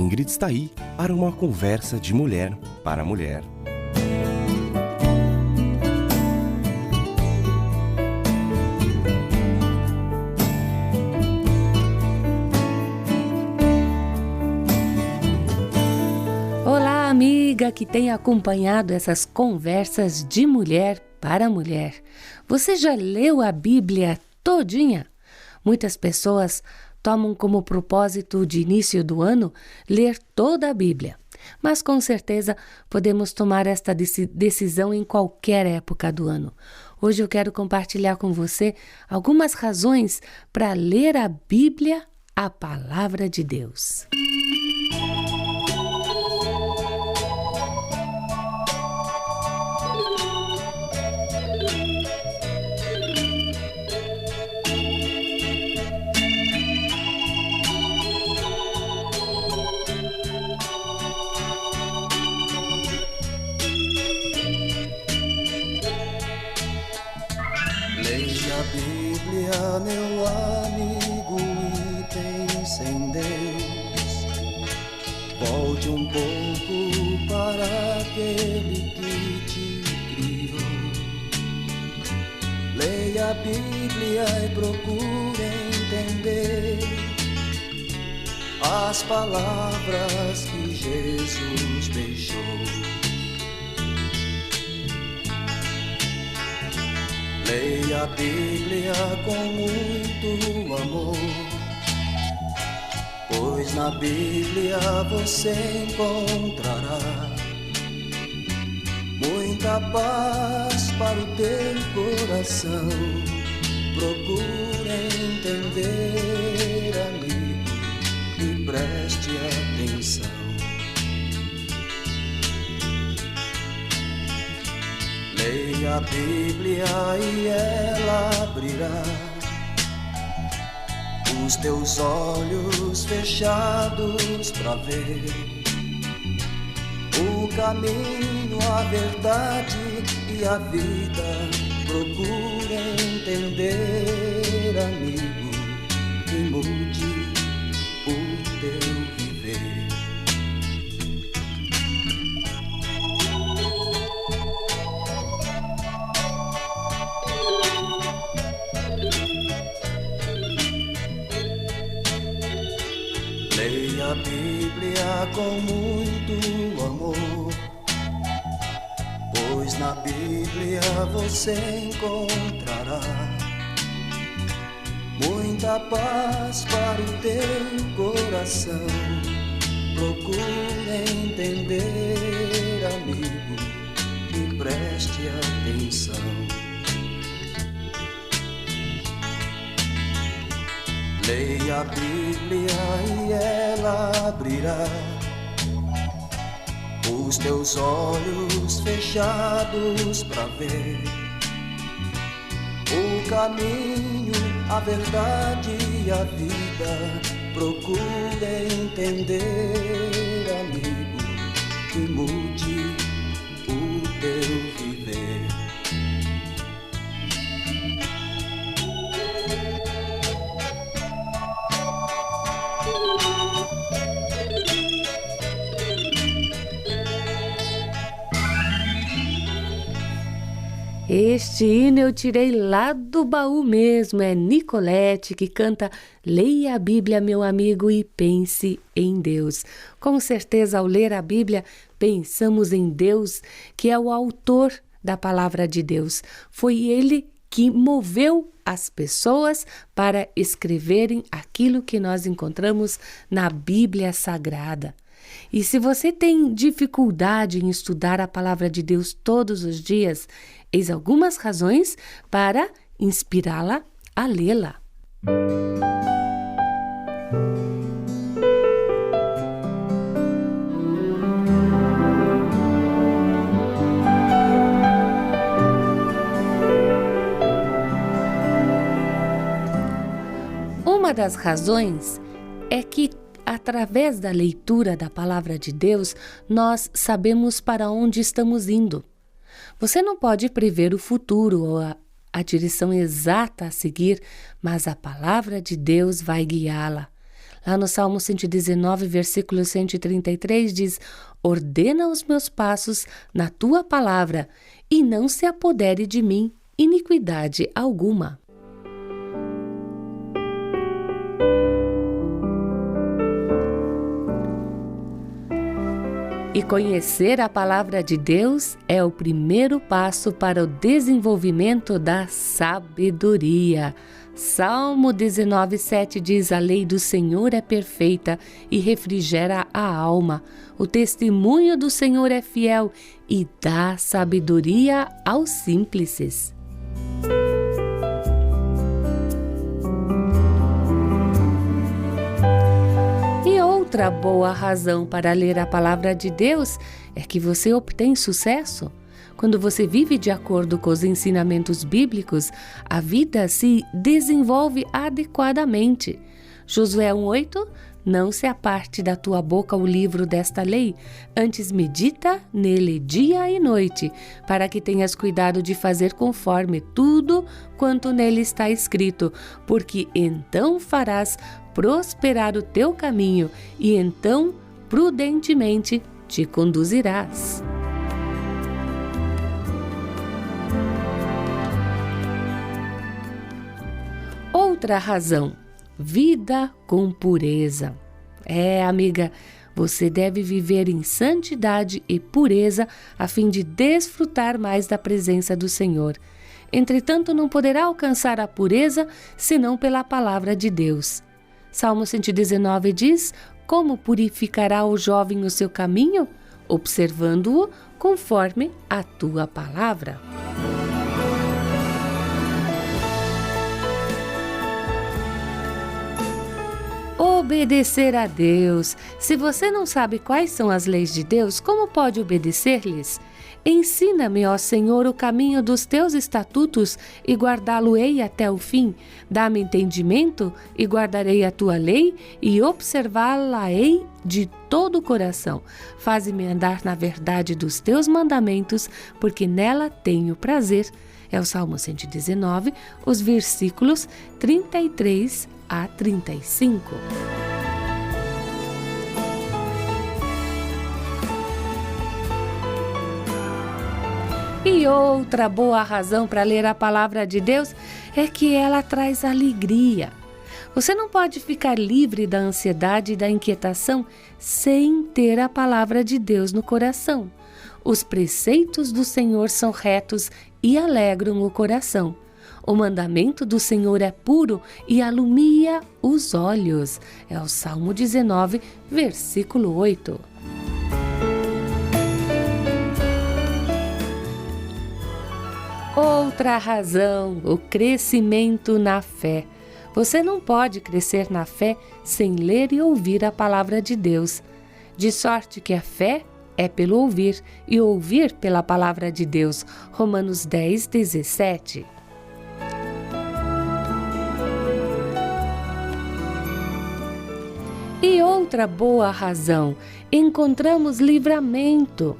Ingrid está aí para uma conversa de mulher para mulher. Olá, amiga que tem acompanhado essas conversas de mulher para mulher. Você já leu a Bíblia todinha? Muitas pessoas tomam como propósito de início do ano ler toda a Bíblia. Mas com certeza podemos tomar esta decisão em qualquer época do ano. Hoje eu quero compartilhar com você algumas razões para ler a Bíblia, a Palavra de Deus. Leia a Bíblia, meu amigo, e pense em Deus. Volte um pouco para aquele que te criou. Leia a Bíblia e procure entender as palavras que Jesus deixou. Leia a Bíblia com muito amor, pois na Bíblia você encontrará muita paz para o teu coração. Procure entender, amigo, e preste atenção. Leia a Bíblia e ela abrirá os teus olhos fechados para ver o caminho, a verdade e a vida. Procure entender, amigo, e mude o teu viver. Leia a Bíblia com muito amor, pois na Bíblia você encontrará muita paz para o teu coração. Procure entender, amigo, e preste atenção. Leia a Bíblia e ela abrirá os teus olhos fechados para ver o caminho, a verdade e a vida. Procure entender, amigo, e mude o teu viver. Este hino eu tirei lá do baú mesmo, é Nicolete que canta Leia a Bíblia, meu amigo, e pense em Deus. Com certeza, ao ler a Bíblia, pensamos em Deus, que é o autor da palavra de Deus. Foi Ele que moveu as pessoas para escreverem aquilo que nós encontramos na Bíblia Sagrada. E se você tem dificuldade em estudar a palavra de Deus todos os dias, eis algumas razões para inspirá-la a lê-la. Uma das razões é que através da leitura da palavra de Deus, nós sabemos para onde estamos indo. Você não pode prever o futuro ou a direção exata a seguir, mas a palavra de Deus vai guiá-la. Lá no Salmo 119, versículo 133, diz: ordena os meus passos na tua palavra, e não se apodere de mim iniquidade alguma. E conhecer a palavra de Deus é o primeiro passo para o desenvolvimento da sabedoria. Salmo 19:7 diz: a lei do Senhor é perfeita e refrigera a alma. O testemunho do Senhor é fiel e dá sabedoria aos simples. Outra boa razão para ler a palavra de Deus é que você obtém sucesso. Quando você vive de acordo com os ensinamentos bíblicos, a vida se desenvolve adequadamente. Josué 1:8: não se aparte da tua boca o livro desta lei, antes medita nele dia e noite, para que tenhas cuidado de fazer conforme tudo quanto nele está escrito, porque então farás prosperar o teu caminho e então prudentemente te conduzirás. Outra razão: vida com pureza. Amiga, você deve viver em santidade e pureza a fim de desfrutar mais da presença do Senhor. Entretanto, não poderá alcançar a pureza senão pela palavra de Deus. Salmo 119 diz: como purificará o jovem o seu caminho? Observando-o conforme a tua palavra. Obedecer a Deus. Se você não sabe quais são as leis de Deus, como pode obedecer-lhes? Ensina-me, ó Senhor, o caminho dos teus estatutos e guardá-lo-ei até o fim. Dá-me entendimento e guardarei a tua lei e observá-la-ei de todo o coração. Faze-me andar na verdade dos teus mandamentos, porque nela tenho prazer. É o Salmo 119, os versículos 33 a 35. E outra boa razão para ler a palavra de Deus é que ela traz alegria. Você não pode ficar livre da ansiedade e da inquietação sem ter a palavra de Deus no coração. Os preceitos do Senhor são retos e alegram o coração. O mandamento do Senhor é puro e alumia os olhos. É o Salmo 19, versículo 8. Outra razão: o crescimento na fé. Você não pode crescer na fé sem ler e ouvir a palavra de Deus. De sorte que a fé é pelo ouvir e ouvir pela palavra de Deus. Romanos 10, 17. E outra boa razão: encontramos livramento.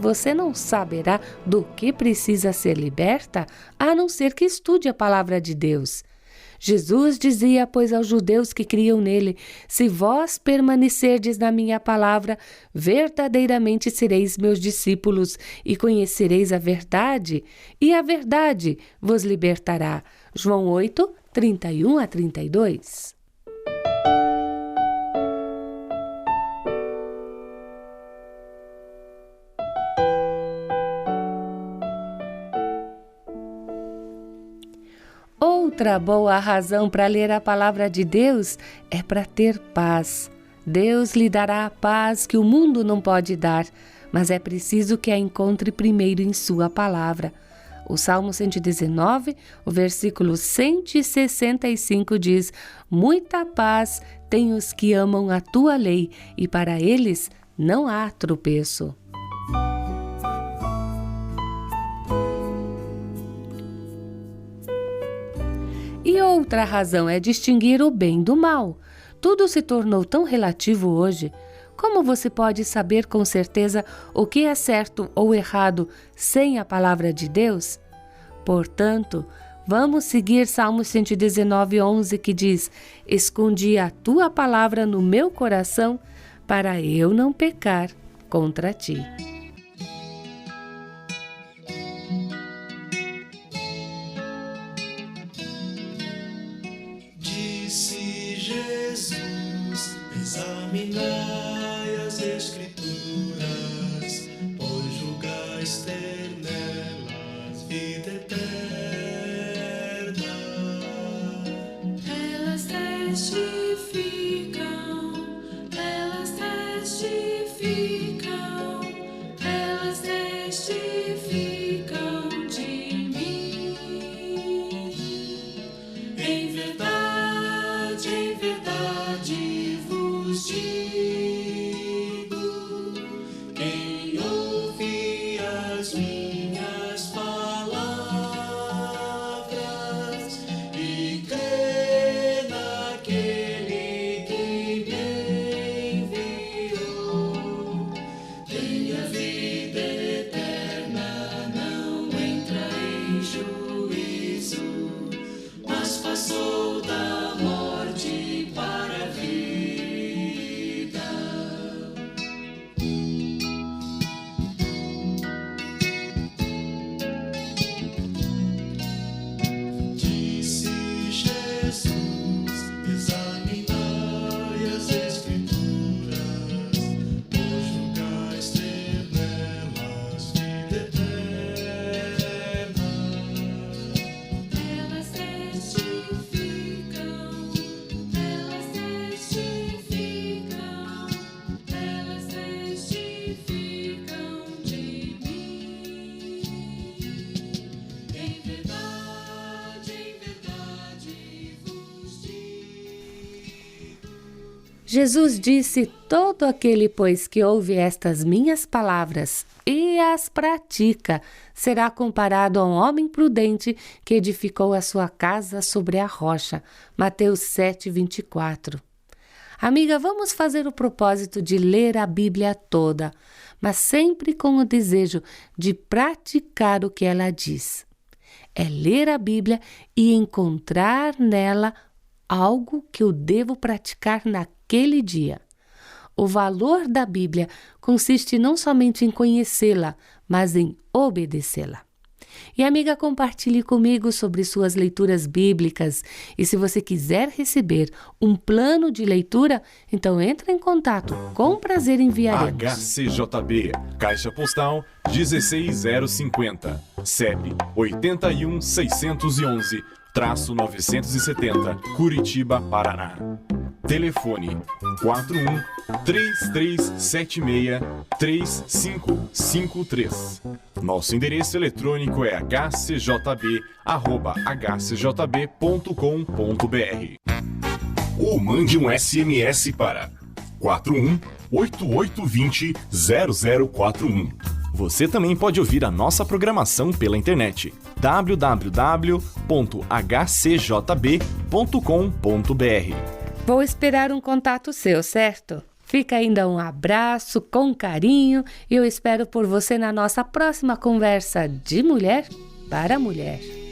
Você não saberá do que precisa ser liberta, a não ser que estude a palavra de Deus. Jesus dizia, pois, aos judeus que criam nele: se vós permanecerdes na minha palavra, verdadeiramente sereis meus discípulos e conhecereis a verdade, e a verdade vos libertará. João 8, 31 a 32. Outra boa razão para ler a palavra de Deus é para ter paz. Deus lhe dará a paz que o mundo não pode dar, mas é preciso que a encontre primeiro em sua palavra. O Salmo 119, o versículo 165 diz: muita paz têm os que amam a tua lei, e para eles não há tropeço. E outra razão é distinguir o bem do mal. Tudo se tornou tão relativo hoje. Como você pode saber com certeza o que é certo ou errado sem a palavra de Deus? Portanto, Vamos seguir Salmo 119, 11, que diz: escondi a tua palavra no meu coração para eu não pecar contra ti. Disse Jesus, examinai as Escrituras, pois julgais ter nelas vida eterna. Elas testificam, elas testificam, elas testificam de mim. Em verdade vos digo, quem ouve as minhas palavras e crê naquele que me enviou, tem a vida eterna, não entra em juízo, mas passou da morte para a vida. Disse Jesus, examinai as Escrituras, pois julgais ter nelas vida eterna. Elas testificam, elas testificam, elas testificam de mim. Em verdade vos digo. Jesus disse: todo aquele, pois, que ouve estas minhas palavras e as pratica, será comparado a um homem prudente que edificou a sua casa sobre a rocha. Mateus 7, 24. Amiga, vamos fazer o propósito de ler a Bíblia toda, mas sempre com o desejo de praticar o que ela diz. É ler a Bíblia e encontrar nela algo que eu devo praticar naquele dia. O valor da Bíblia consiste não somente em conhecê-la, mas em obedecê-la. E amiga, compartilhe comigo sobre suas leituras bíblicas. E se você quiser receber um plano de leitura, então entre em contato. Com prazer enviaremos. HCJB, Caixa Postal 16050, CEP 81611-970, Curitiba, Paraná. Telefone 41-3376-3553. Nosso endereço eletrônico é hcjb@hcjb.com.br. Ou mande um SMS para 41-8820-0041. Você também pode ouvir a nossa programação pela internet www.hcjb.com.br. Vou esperar um contato seu, certo? Fica ainda um abraço com carinho e eu espero por você na nossa próxima conversa de mulher para mulher.